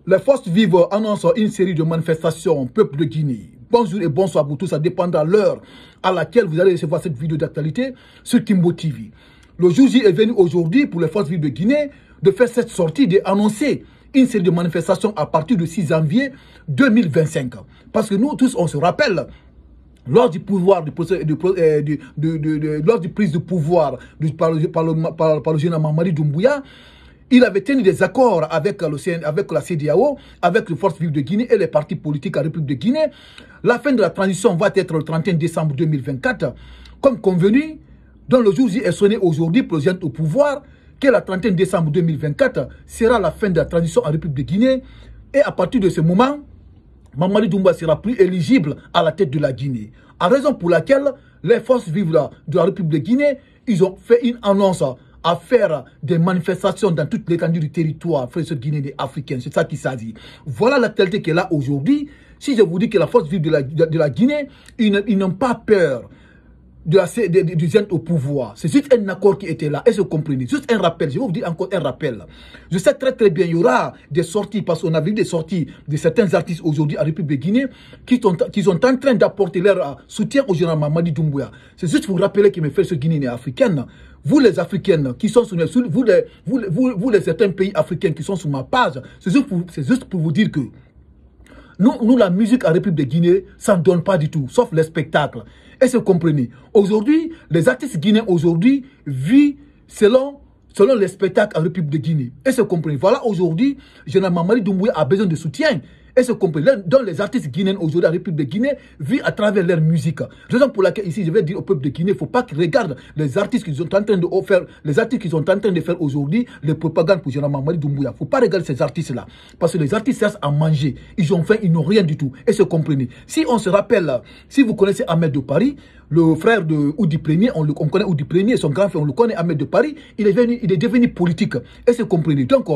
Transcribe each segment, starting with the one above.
Les forces vives annoncent une série de manifestations au peuple de Guinée. Bonjour et bonsoir pour tous, ça dépendra de l'heure à laquelle vous allez recevoir cette vidéo d'actualité sur Kimbo TV. Le jour J est venu aujourd'hui pour les forces vives de Guinée de faire cette sortie, d'annoncer une série de manifestations à partir du 6 janvier 2025. Parce que nous tous, on se rappelle, lors du pouvoir, lors du prise de pouvoir par le général Mamadi Doumbouya, il avait tenu des accords avec la CEDEAO, avec les forces vives de Guinée et les partis politiques à la République de Guinée. La fin de la transition va être le 31 décembre 2024, comme convenu, dont le jour J est sonné aujourd'hui pour le général au pouvoir, que le 31 décembre 2024 sera la fin de la transition en République de Guinée. Et à partir de ce moment, Mamadi Doumbouya sera plus éligible à la tête de la Guinée. En raison pour laquelle les forces vives de la République de Guinée, ils ont fait une annonce à faire des manifestations dans toute l'étendue du territoire, frères et guinéens africains. C'est ça qui s'agit. Voilà l'actualité qu'elle a aujourd'hui. Si je vous dis que la force vive de la Guinée, ils n'ont pas peur du général au pouvoir. C'est juste un accord qui était là. Et vous comprenez. Juste un rappel. Je vais vous dire encore un rappel. Je sais très très bien, il y aura des sorties, parce qu'on a vu des sorties de certains artistes aujourd'hui en République de Guinée qui sont en train d'apporter leur soutien au général Mamadi Doumbouya. C'est juste pour vous rappeler que mes frères guinéens africaines, vous les Africaines qui sont sur vous les certains pays africains qui sont sur ma page, c'est juste pour vous dire que nous, la musique en République de Guinée, ça ne donne pas du tout, sauf les spectacles. Et c'est comprenez. Aujourd'hui, les artistes guinéens aujourd'hui vivent selon les spectacles en République de Guinée. Et c'est comprenez. Voilà, aujourd'hui, général Mamadi Doumbouya a besoin de soutien. Et c'est compris. Dans les artistes guinéens aujourd'hui, la République de Guinée vit à travers leur musique. Raison pour laquelle ici, je vais dire au peuple de Guinée, il ne faut pas qu'ils regardent les artistes qu'ils sont en train de faire, les artistes qu'ils sont en train de faire aujourd'hui, les propagandes pour général Mamadi Doumbouya. Il ne faut pas regarder ces artistes-là. Parce que les artistes cherchent à manger. Ils ont faim, ils n'ont rien du tout. Et c'est compris. Si on se rappelle, si vous connaissez Ahmed de Paris, le frère de Oudi Premier, on connaît Oudi Premier, son grand frère, on le connaît, Ahmed de Paris, il est devenu politique. Et c'est compris. Donc,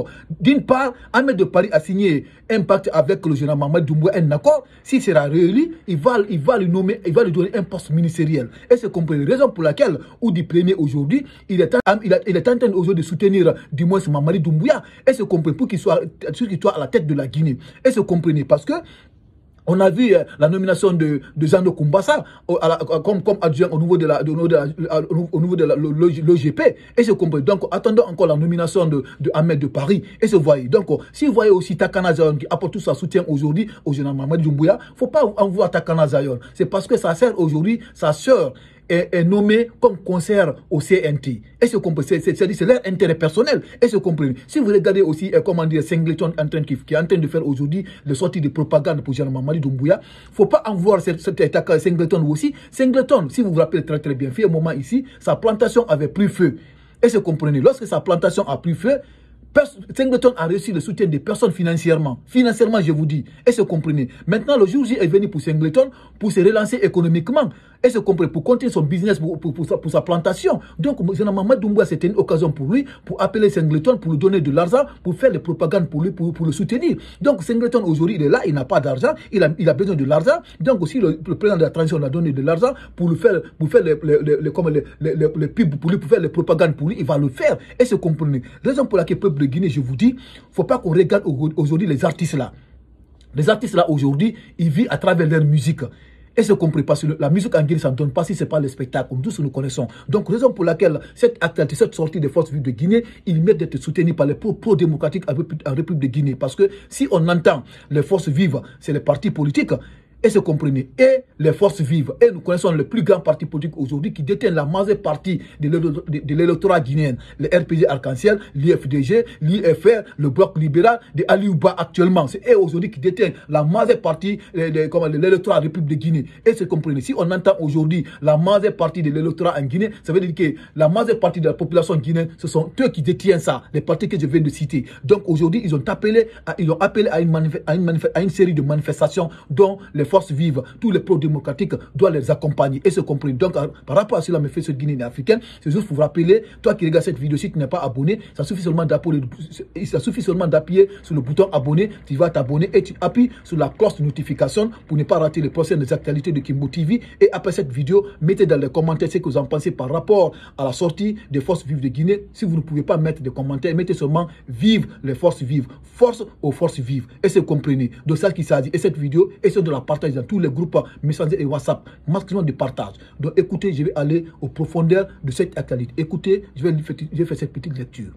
d'une part, Ahmed de Paris a signé un pacte avec le général Mamadi Doumbouya, un accord. S'il sera réélu, il va lui nommer, il va lui donner un poste ministériel. Et c'est compris. Raison pour laquelle Oudi Premier aujourd'hui, il est en train aujourd'hui de soutenir du moins Mamadi Doumbouya. Et c'est compris pour qu'il soit à la tête de la Guinée. Et c'est compris parce que on a vu la nomination de Zando Kumbasa comme adjoint au niveau de l'OGP. Et c'est compris. Donc, attendons encore la nomination de Ahmed de Paris. Et c'est voyez. Donc, si vous voyez aussi Takana Zayon qui apporte tout son soutien aujourd'hui au général Mamadi Doumbouya, il ne faut pas envoyer Takana Zayon. C'est parce que sa sœur aujourd'hui, sa sœur est nommé comme conseiller au CNT. Et c'est compris, c'est leur intérêt personnel. Et c'est compris. Si vous regardez aussi, comment dire, Singleton qui est en train de faire aujourd'hui les sorties de propagande pour général Mamadi Doumbouya, il ne faut pas en voir cet attaque Singleton aussi. Singleton, si vous vous rappelez très très bien, il y a un moment ici, sa plantation avait pris feu. Et c'est compris. Lorsque sa plantation a pris feu, Singleton a reçu le soutien des personnes financièrement. Financièrement, je vous dis. Et c'est compris. Maintenant, le jour J est venu pour Singleton pour se relancer économiquement. Et c'est compris. Pour continuer son business, pour sa plantation. Donc, Mamadi Doumbouya, c'était une occasion pour lui, pour appeler Singleton, pour lui donner de l'argent, pour faire des propagandes pour lui, pour le soutenir. Donc, Singleton, aujourd'hui, il est là, il n'a pas d'argent, il a besoin de l'argent. Donc, aussi, le président de la transition a donné de l'argent pour lui faire les pubs, pour faire les propagandes pour lui, il va le faire. Et c'est compris. Raison pour laquelle le peuple de Guinée, je vous dis, il ne faut pas qu'on regarde aujourd'hui les artistes là. Les artistes là, aujourd'hui, ils vivent à travers leur musique. Et c'est compris parce que la musique en Guinée, ça ne donne pas si ce n'est pas le spectacle, comme tous nous connaissons. Donc, raison pour laquelle cette sortie des forces vives de Guinée, il mérite d'être soutenu par les pro-démocratiques en République de Guinée. Parce que si on entend les forces vives, c'est les partis politiques, et c'est compris. Et les forces vives. Et nous connaissons le plus grand parti politique aujourd'hui qui détient la majeure partie de l'électorat guinéen. Le RPG Arc-en-Ciel, l'IFDG, l'IFR, le Bloc libéral de Aliouba actuellement. C'est eux aujourd'hui qui détiennent la majeure partie de l'électorat de la République de Guinée. Et c'est compris. Si on entend aujourd'hui la majeure partie de l'électorat en Guinée, ça veut dire que la majeure partie de la population guinéenne, ce sont eux qui détiennent ça, les partis que je viens de citer. Donc aujourd'hui, ils ont appelé à une série de manifestations dont les forces vives, tous les pro-démocratiques doivent les accompagner et se comprendre. Donc, par rapport à cela, me fait ce Guinée africaine, c'est juste pour vous rappeler, toi qui regardes cette vidéo, si tu n'es pas abonné, ça suffit seulement d'appuyer sur le bouton abonner, tu vas t'abonner et tu appuies sur la cloche de notification pour ne pas rater les prochaines actualités de Kimbo TV. Et après cette vidéo, mettez dans les commentaires ce que vous en pensez par rapport à la sortie des forces vives de Guinée. Si vous ne pouvez pas mettre des commentaires, mettez seulement vive les forces vives, force aux forces vives. Et c'est comprenez. De ça qu'il s'agit. Et cette vidéo, essayez de la partager dans tous les groupes Messenger et WhatsApp. Maximum de partage. Donc écoutez, je vais aller aux profondeurs de cette actualité. Écoutez, je vais faire cette petite lecture.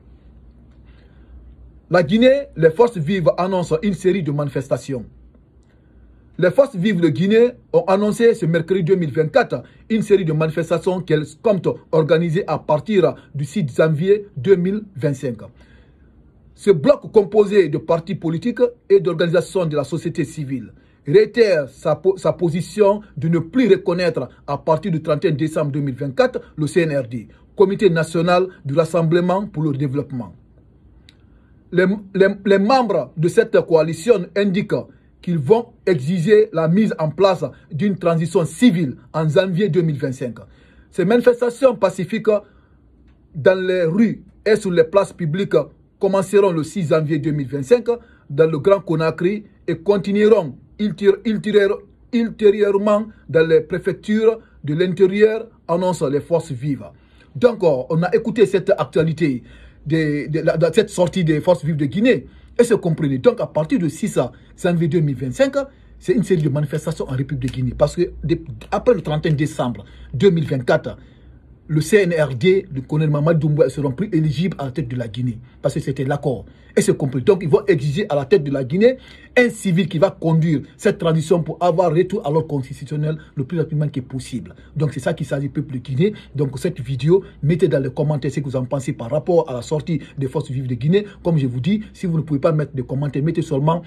La Guinée, les forces vives annoncent une série de manifestations. Les forces vives de Guinée ont annoncé ce mercredi 2024 une série de manifestations qu'elles comptent organiser à partir du 6 janvier 2025. Ce bloc composé de partis politiques et d'organisations de la société civile réitère sa position de ne plus reconnaître à partir du 31 décembre 2024 le CNRD, Comité national du Rassemblement pour le développement. Les membres de cette coalition indiquent qu'ils vont exiger la mise en place d'une transition civile en janvier 2025. Ces manifestations pacifiques dans les rues et sur les places publiques commenceront le 6 janvier 2025 dans le Grand Conakry et continueront ultérieurement dans les préfectures de l'intérieur, annoncent les forces vives. Donc, on a écouté cette actualité de cette sortie des forces vives de Guinée. Et se comprenez. Donc, à partir de 6 janvier 2025, c'est une série de manifestations en République de Guinée. Parce que après le 31 décembre 2024, le CNRD, le colonel Mamadi Doumbouya, seront plus éligibles à la tête de la Guinée. Parce que c'était l'accord. Et c'est compris. Donc, ils vont exiger à la tête de la Guinée un civil qui va conduire cette transition pour avoir retour à l'ordre constitutionnel le plus rapidement que possible. Donc, c'est ça qui s'agit du peuple de Guinée. Donc, cette vidéo, mettez dans les commentaires ce que vous en pensez par rapport à la sortie des forces vives de Guinée. Comme je vous dis, si vous ne pouvez pas mettre de commentaires, mettez seulement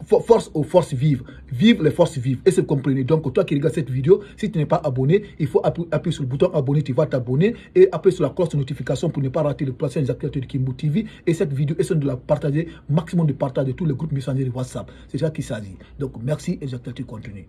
force aux forces vives. Vive les forces vives. Et se comprenez. Donc, toi qui regardes cette vidéo, si tu n'es pas abonné, il faut appuyer sur le bouton abonner, tu vas t'abonner et appuyer sur la cloche de notification pour ne pas rater les prochaines actualités de Kimbo TV. Et cette vidéo, essayez de la partager, maximum de partage de tous les groupes Messenger et WhatsApp. C'est ça qu'il s'agit. Donc, merci et j'actualité continue.